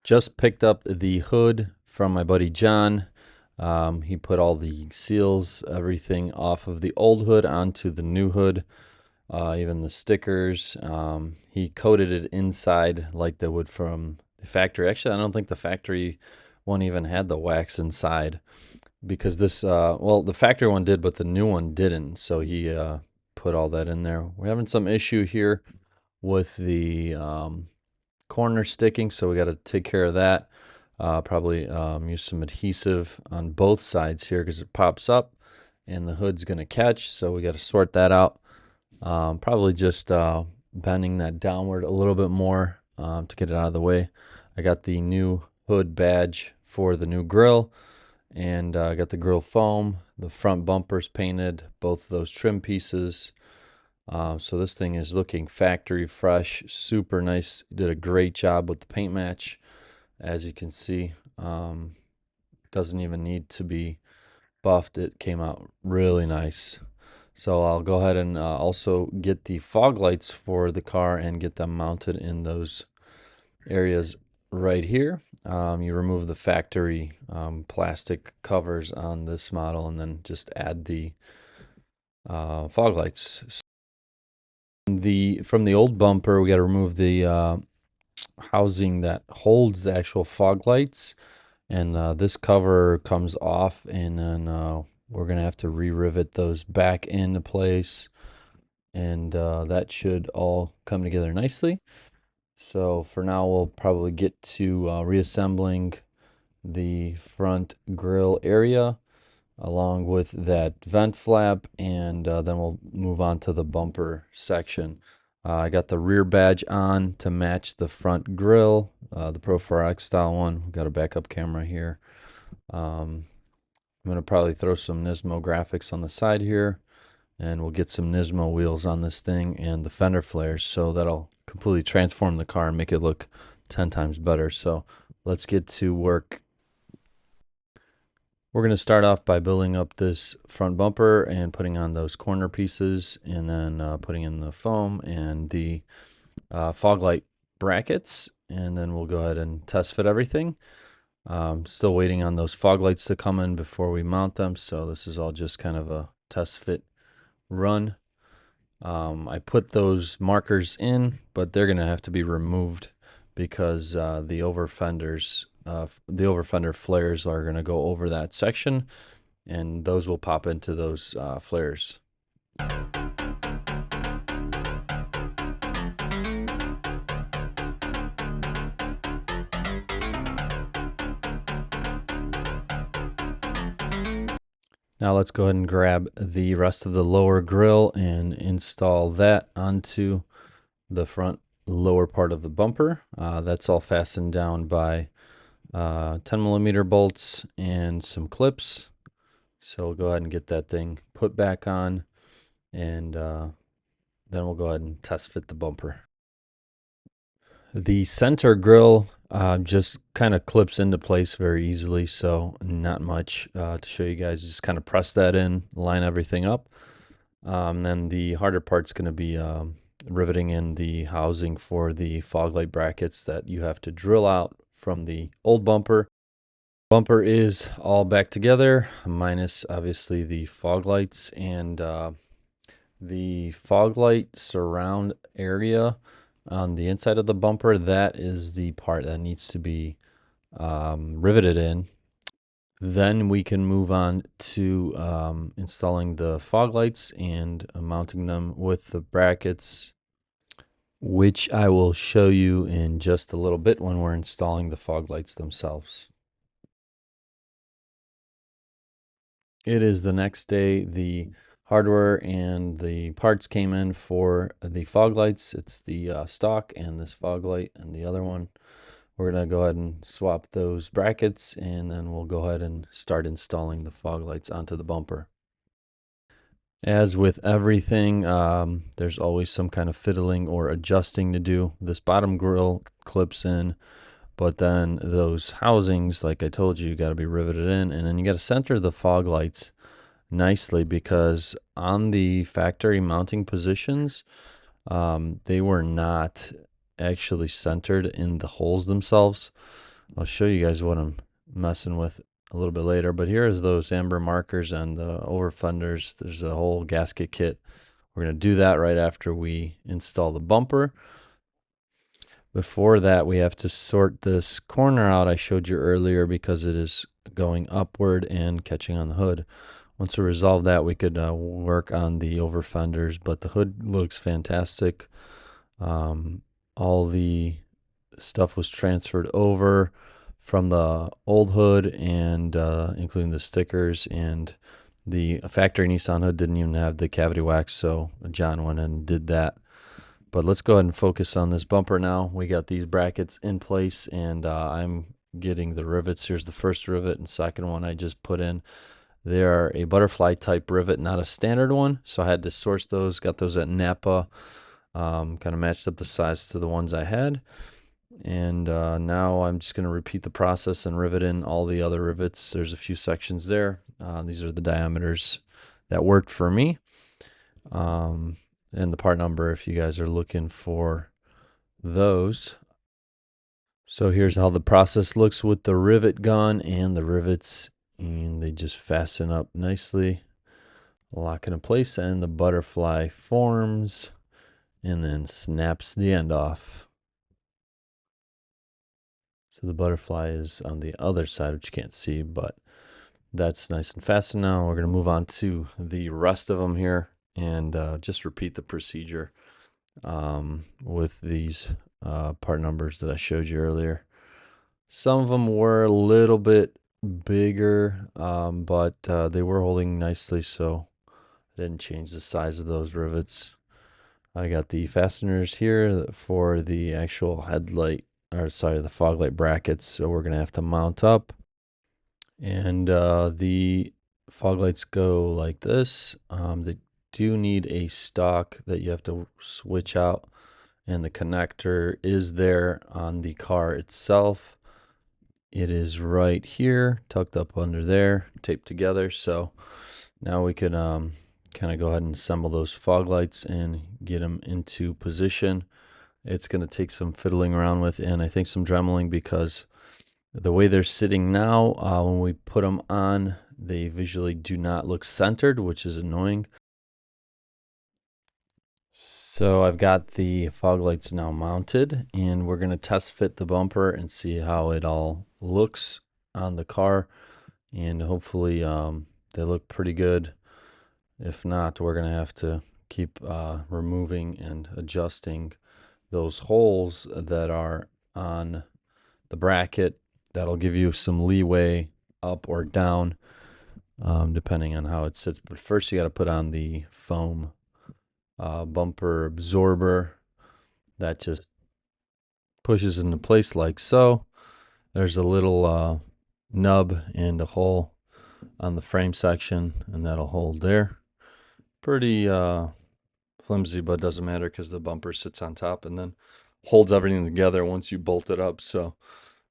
Just picked up the hood from my buddy John. He put all the seals, everything off of the old hood onto the new hood, even the stickers. He coated it inside like they would from the factory. Actually, I don't think the factory one even had the wax inside because this, well, the factory one did, but the new one didn't. So he put all that in there. We're having some issue here with the corner sticking, so we got to take care of that. Probably use some adhesive on both sides here because it pops up and the hood's going to catch, so we got to sort that out. Probably just bending that downward a little bit more to get it out of the way. I got the new hood badge for the new grill, and I got the grill foam. The front bumpers painted, both of those trim pieces. So this thing is looking factory fresh, super nice. Did a great job with the paint match, as you can see. Doesn't even need to be buffed. It came out really nice. So I'll go ahead and also get the fog lights for the car and get them mounted in those areas right here. You remove the factory plastic covers on this model and then just add the fog lights. From the old bumper, we got to remove the housing that holds the actual fog lights, and this cover comes off, and then we're gonna have to re-rivet those back into place, and that should all come together nicely. So for now, we'll probably get to reassembling the front grille area along with that vent flap, and then we'll move on to the bumper section. I got the rear badge on to match the front grille, the Pro 4X style one. We've got a backup camera here. I'm going to probably throw some Nismo graphics on the side here, and we'll get some Nismo wheels on this thing and the fender flares, so that'll completely transform the car and make it look 10 times better. So let's get to work. We're going to start off by building up this front bumper and putting on those corner pieces, and then putting in the foam and the fog light brackets, and then we'll go ahead and test fit everything. Still waiting on those fog lights to come in before we mount them, so this is all just kind of a test fit run. I put those markers in, but they're going to have to be removed because the over fender flares are going to go over that section, and those will pop into those flares. Now let's go ahead and grab the rest of the lower grille and install that onto the front lower part of the bumper. That's all fastened down by 10mm bolts and some clips. So we'll go ahead and get that thing put back on, and then we'll go ahead and test fit the bumper. The center grille just kind of clips into place very easily, so not much to show you guys. Just kind of press that in, line everything up. Then the harder part's going to be riveting in the housing for the fog light brackets that you have to drill out from the old bumper. Bumper is all back together, minus obviously the fog lights, and the fog light surround area on the inside of the bumper, that is the part that needs to be riveted in. Then we can move on to installing the fog lights and mounting them with the brackets, which I will show you in just a little bit when we're installing the fog lights themselves. It is the next day. The hardware and the parts came in for the fog lights. It's the stock and this fog light and the other one. We're going to go ahead and swap those brackets, and then we'll go ahead and start installing the fog lights onto the bumper. As with everything, there's always some kind of fiddling or adjusting to do. This bottom grill clips in, but then those housings, like I told you, got to be riveted in, and then you got to center the fog lights nicely, because on the factory mounting positions, they were not actually centered in the holes themselves. I'll show you guys what I'm messing with a little bit later. But here's those amber markers and the over fenders. There's a whole gasket kit. We're going to do that right after we install the bumper. Before that, we have to sort this corner out I showed you earlier because it is going upward and catching on the hood. Once we resolve that, we could work on the over fenders, but the hood looks fantastic. All the stuff was transferred over from the old hood, and including the stickers, and the factory Nissan hood didn't even have the cavity wax, so John went and did that. But let's go ahead and focus on this bumper now. We got these brackets in place, and I'm getting the rivets. Here's the first rivet and second one I just put in. They are a butterfly type rivet, not a standard one, so I had to source those. Got those at Napa. Kind of matched up the size to the ones I had. And now I'm just going to repeat the process and rivet in all the other rivets. There's a few sections there. These are the diameters that worked for me. And the part number if you guys are looking for those. So here's how the process looks with the rivet gun and the rivets. And they just fasten up nicely, lock in place, and the butterfly forms and then snaps the end off. So the butterfly is on the other side, which you can't see, but that's nice and fastened now. We're going to move on to the rest of them here and just repeat the procedure with these part numbers that I showed you earlier. Some of them were a little bit bigger, but they were holding nicely, so I didn't change the size of those rivets. I got the fasteners here for the actual headlight, or sorry, the fog light brackets, so we're going to have to mount up. And the fog lights go like this. They do need a stock that you have to switch out, and the connector is there on the car itself. It is right here, tucked up under there, taped together. So now we could kind of go ahead and assemble those fog lights and get them into position. It's going to take some fiddling around with, and I think some dremeling, because the way they're sitting now, when we put them on, they visually do not look centered, which is annoying. So I've got the fog lights now mounted, and we're going to test fit the bumper and see how it all looks on the car, and hopefully they look pretty good. If not, we're going to have to keep removing and adjusting those holes that are on the bracket. That'll give you some leeway up or down depending on how it sits. But first you got to put on the foam bumper absorber that just pushes into place like so. There's a little nub and a hole on the frame section, and that'll hold there. Pretty flimsy, but doesn't matter because the bumper sits on top and then holds everything together once you bolt it up. So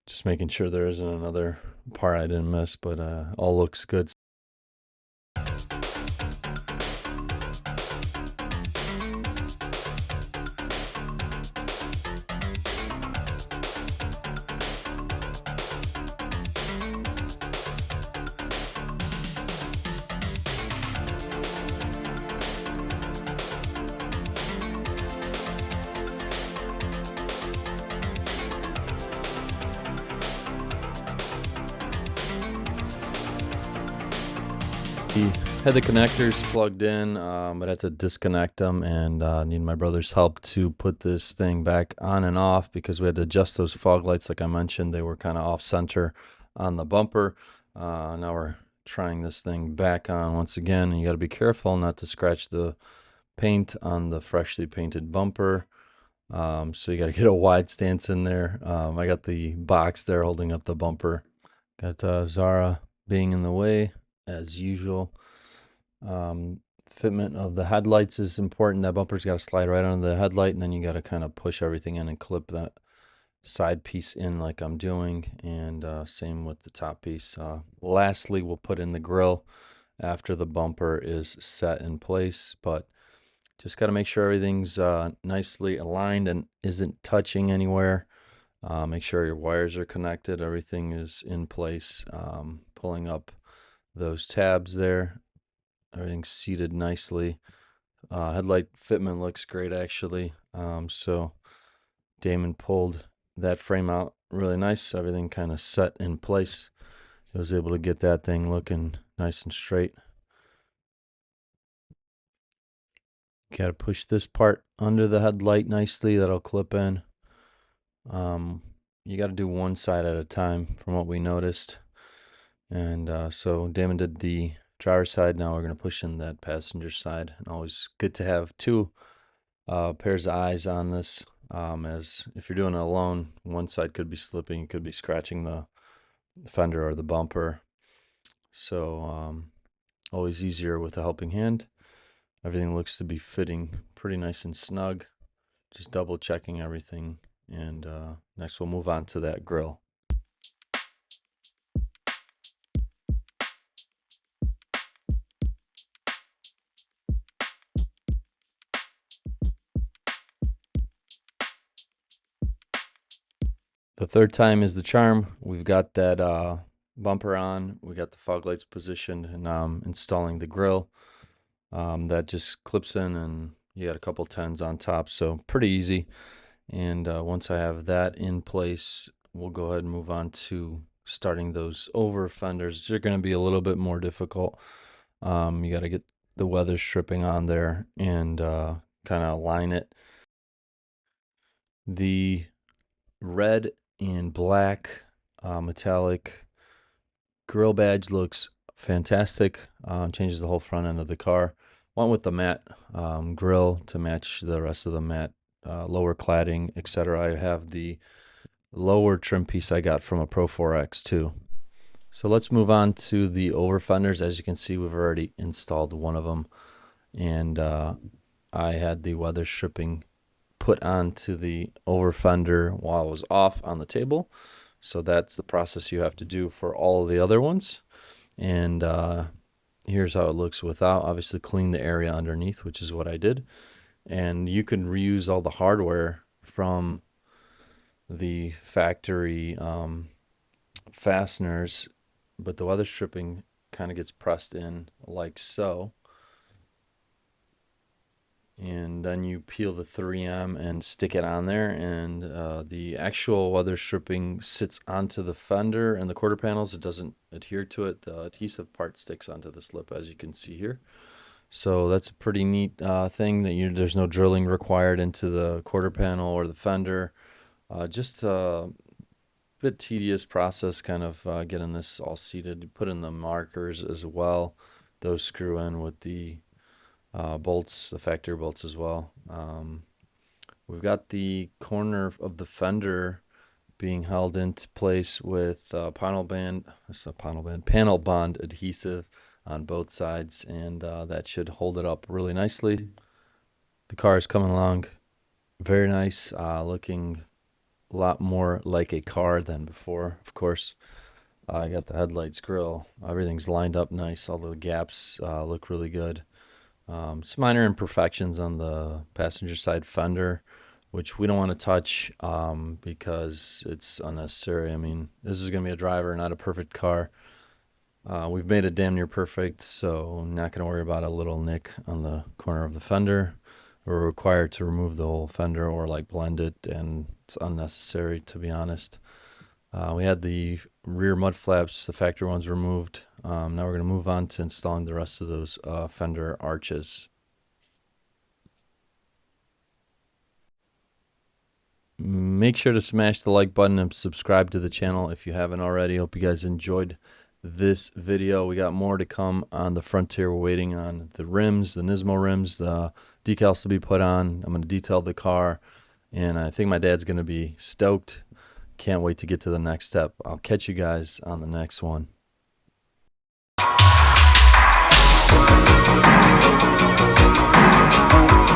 just making sure there isn't another part I didn't miss, but all looks good. Had the connectors plugged in, but I had to disconnect them, and need my brother's help to put this thing back on and off because we had to adjust those fog lights. Like I mentioned, they were kind of off center on the bumper. Now we're trying this thing back on once again, and you got to be careful not to scratch the paint on the freshly painted bumper. So you got to get a wide stance in there. I got the box there holding up the bumper. Got Zara being in the way as usual. Fitment of the headlights is important. That bumper's got to slide right under the headlight, and then you got to kind of push everything in and clip that side piece in like I'm doing, and same with the top piece. Lastly, we'll put in the grill after the bumper is set in place, but just got to make sure everything's nicely aligned and isn't touching anywhere. Make sure your wires are connected, everything is in place. Pulling up those tabs there, everything's seated nicely. Headlight fitment looks great actually. So Damon pulled that frame out really nice. Everything kind of set in place. He was able to get that thing looking nice and straight. Got to push this part under the headlight nicely. That'll clip in. You got to do one side at a time from what we noticed. And so Damon did the driver's side. Now we're going to push in that passenger side. And always good to have two pairs of eyes on this, as if you're doing it alone, one side could be slipping, you could be scratching the fender or the bumper. So always easier with a helping hand. Everything looks to be fitting pretty nice and snug. Just double checking everything. And next we'll move on to that grill. The third time is the charm. We've got that bumper on. We got the fog lights positioned, and installing the grill. That just clips in, and you got a couple tens on top, so pretty easy. And once I have that in place, we'll go ahead and move on to starting those over fenders. They're going to be a little bit more difficult. You got to get the weather stripping on there and kind of align it. The red and black metallic grill badge looks fantastic. Changes the whole front end of the car. Went with the matte grill to match the rest of the matte lower cladding, etc. I have the lower trim piece I got from a Pro 4X too. So let's move on to the over fenders. As you can see, we've already installed one of them, and I had the weather stripping put onto the over fender while it was off on the table. So that's the process you have to do for all of the other ones. And here's how it looks without. Obviously clean the area underneath, which is what I did. And you can reuse all the hardware from the factory fasteners, but the weather stripping kind of gets pressed in like so. And then you peel the 3M and stick it on there, and the actual weather stripping sits onto the fender and the quarter panels. It doesn't adhere to it. The adhesive part sticks onto the slip, as you can see here. So that's a pretty neat thing that there's no drilling required into the quarter panel or the fender. Just a bit tedious process, kind of getting this all seated. Put in the markers as well. Those screw in with the bolts, the factory bolts as well. We've got the corner of the fender being held into place with panel bond adhesive on both sides, and that should hold it up really nicely. The car is coming along very nice, looking a lot more like a car than before. Of course, I got the headlights, grill, everything's lined up nice. All the gaps look really good. Some minor imperfections on the passenger side fender, which we don't want to touch because it's unnecessary. I mean, this is going to be a driver, not a perfect car. We've made it damn near perfect, so not going to worry about a little nick on the corner of the fender. We're required to remove the whole fender or like blend it, and it's unnecessary, to be honest. We had the rear mud flaps, the factory ones, removed. Now we're going to move on to installing the rest of those fender arches. Make sure to smash the like button and subscribe to the channel if you haven't already. Hope you guys enjoyed this video. We got more to come on the Frontier. We're waiting on the rims, the Nismo rims, the decals to be put on. I'm going to detail the car, and I think my dad's going to be stoked. Can't wait to get to the next step. I'll catch you guys on the next one.